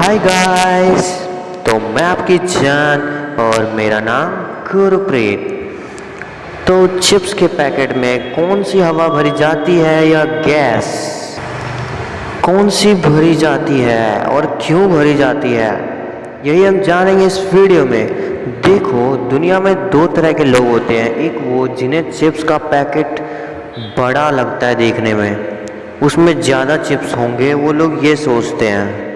Hi guys. तो मैं आपकी जान और मेरा नाम गुरप्रीत। तो चिप्स के पैकेट में कौन सी हवा भरी जाती है या गैस, कौन सी भरी जाती है और क्यों भरी जाती है, यही हम जानेंगे इस वीडियो में। देखो, दुनिया में दो तरह के लोग होते हैं। एक वो जिन्हें चिप्स का पैकेट बड़ा लगता है देखने में, उसमें ज़्यादा चिप्स होंगे, वो लोग ये सोचते हैं।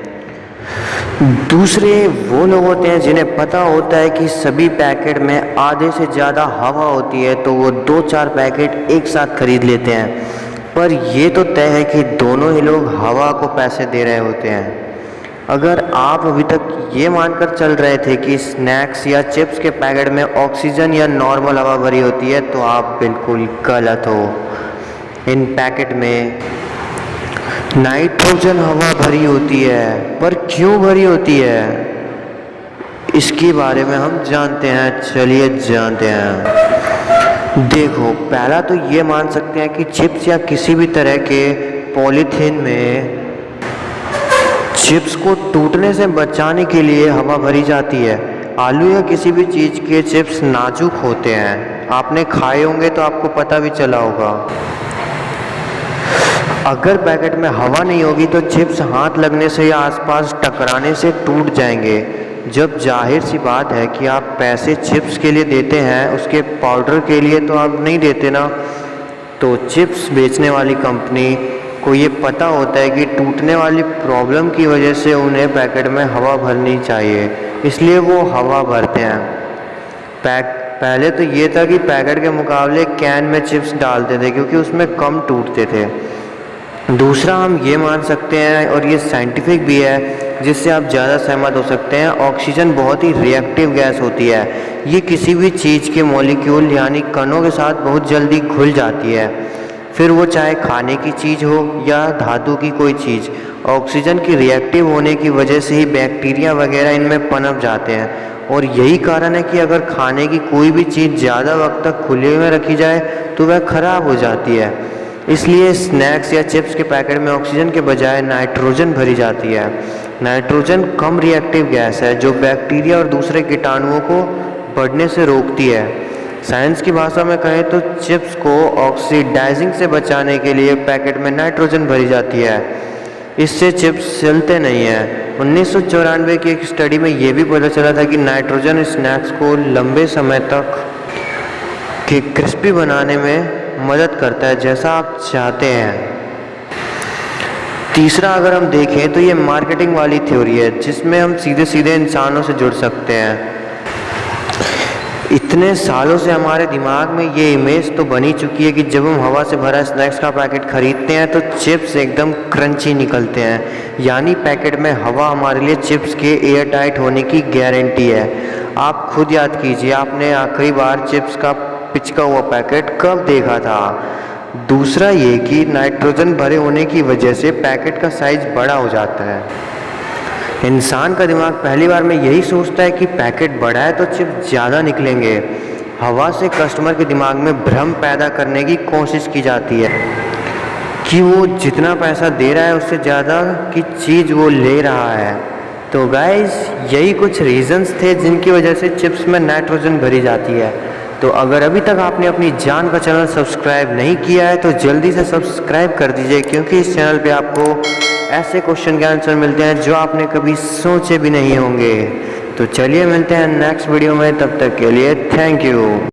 दूसरे वो लोग होते हैं जिन्हें पता होता है कि सभी पैकेट में आधे से ज़्यादा हवा होती है, तो वो 2-4 पैकेट एक साथ खरीद लेते हैं। पर ये तो तय है कि दोनों ही लोग हवा को पैसे दे रहे होते हैं। अगर आप अभी तक ये मानकर चल रहे थे कि स्नैक्स या चिप्स के पैकेट में ऑक्सीजन या नॉर्मल हवा भरी होती है, तो आप बिल्कुल गलत हो। इन पैकेट में नाइट्रोजन हवा भरी होती है। पर क्यों भरी होती है, इसके बारे में हम जानते हैं। चलिए जानते हैं। देखो, पहला तो ये मान सकते हैं कि चिप्स या किसी भी तरह के पॉलीथीन में चिप्स को टूटने से बचाने के लिए हवा भरी जाती है। आलू या किसी भी चीज़ के चिप्स नाजुक होते हैं, आपने खाए होंगे तो आपको पता भी चला होगा। अगर पैकेट में हवा नहीं होगी तो चिप्स हाथ लगने से या आसपास टकराने से टूट जाएंगे। जब जाहिर सी बात है कि आप पैसे चिप्स के लिए देते हैं, उसके पाउडर के लिए तो आप नहीं देते ना। तो चिप्स बेचने वाली कंपनी को ये पता होता है कि टूटने वाली प्रॉब्लम की वजह से उन्हें पैकेट में हवा भरनी चाहिए, इसलिए वो हवा भरते हैं। पहले तो ये था कि पैकेट के मुकाबले कैन में चिप्स डालते थे क्योंकि उसमें कम टूटते थे। दूसरा हम ये मान सकते हैं, और ये साइंटिफिक भी है, जिससे आप ज़्यादा सहमत हो सकते हैं, ऑक्सीजन बहुत ही रिएक्टिव गैस होती है। ये किसी भी चीज़ के मॉलिक्यूल यानी कणों के साथ बहुत जल्दी घुल जाती है, फिर वो चाहे खाने की चीज़ हो या धातु की कोई चीज़। ऑक्सीजन की रिएक्टिव होने की वजह से ही बैक्टीरिया वगैरह इनमें पनप जाते हैं, और यही कारण है कि अगर खाने की कोई भी चीज़ ज़्यादा वक्त तक खुले में रखी जाए तो वह ख़राब हो जाती है। इसलिए स्नैक्स या चिप्स के पैकेट में ऑक्सीजन के बजाय नाइट्रोजन भरी जाती है। नाइट्रोजन कम रिएक्टिव गैस है जो बैक्टीरिया और दूसरे कीटाणुओं को बढ़ने से रोकती है। साइंस की भाषा में कहें तो चिप्स को ऑक्सीडाइजिंग से बचाने के लिए पैकेट में नाइट्रोजन भरी जाती है। इससे चिप्स जलते नहीं हैं। 1994 की एक स्टडी में ये भी पता चला था कि नाइट्रोजन स्नैक्स को लंबे समय तक के क्रिस्पी बनाने में मदद करता है, जैसा आप चाहते हैं। तीसरा अगर हम देखें तो ये मार्केटिंग वाली थ्योरी है, जिसमें हम सीधे सीधे इंसानों से जुड़ सकते हैं। इतने सालों से हमारे दिमाग में ये इमेज तो बनी चुकी है कि जब हम हवा से भरा स्नैक्स का पैकेट खरीदते हैं तो चिप्स एकदम क्रंची निकलते हैं, यानी पैकेट में हवा हमारे लिए चिप्स के एयर टाइट होने की गारंटी है। आप खुद याद कीजिए, आपने आखिरी बार चिप्स का पिचका हुआ पैकेट कब देखा था। दूसरा ये कि नाइट्रोजन भरे होने की वजह से पैकेट का साइज बड़ा हो जाता है। इंसान का दिमाग पहली बार में यही सोचता है कि पैकेट बड़ा है तो चिप्स ज़्यादा निकलेंगे। हवा से कस्टमर के दिमाग में भ्रम पैदा करने की कोशिश की जाती है कि वो जितना पैसा दे रहा है उससे ज़्यादा की चीज़ वो ले रहा है। तो गाइस, यही कुछ रीजंस थे जिनकी वजह से चिप्स में नाइट्रोजन भरी जाती है। तो अगर अभी तक आपने अपनी जान का चैनल सब्सक्राइब नहीं किया है तो जल्दी से सब्सक्राइब कर दीजिए, क्योंकि इस चैनल पे आपको ऐसे क्वेश्चन के आंसर मिलते हैं जो आपने कभी सोचे भी नहीं होंगे। तो चलिए मिलते हैं नेक्स्ट वीडियो में, तब तक के लिए थैंक यू।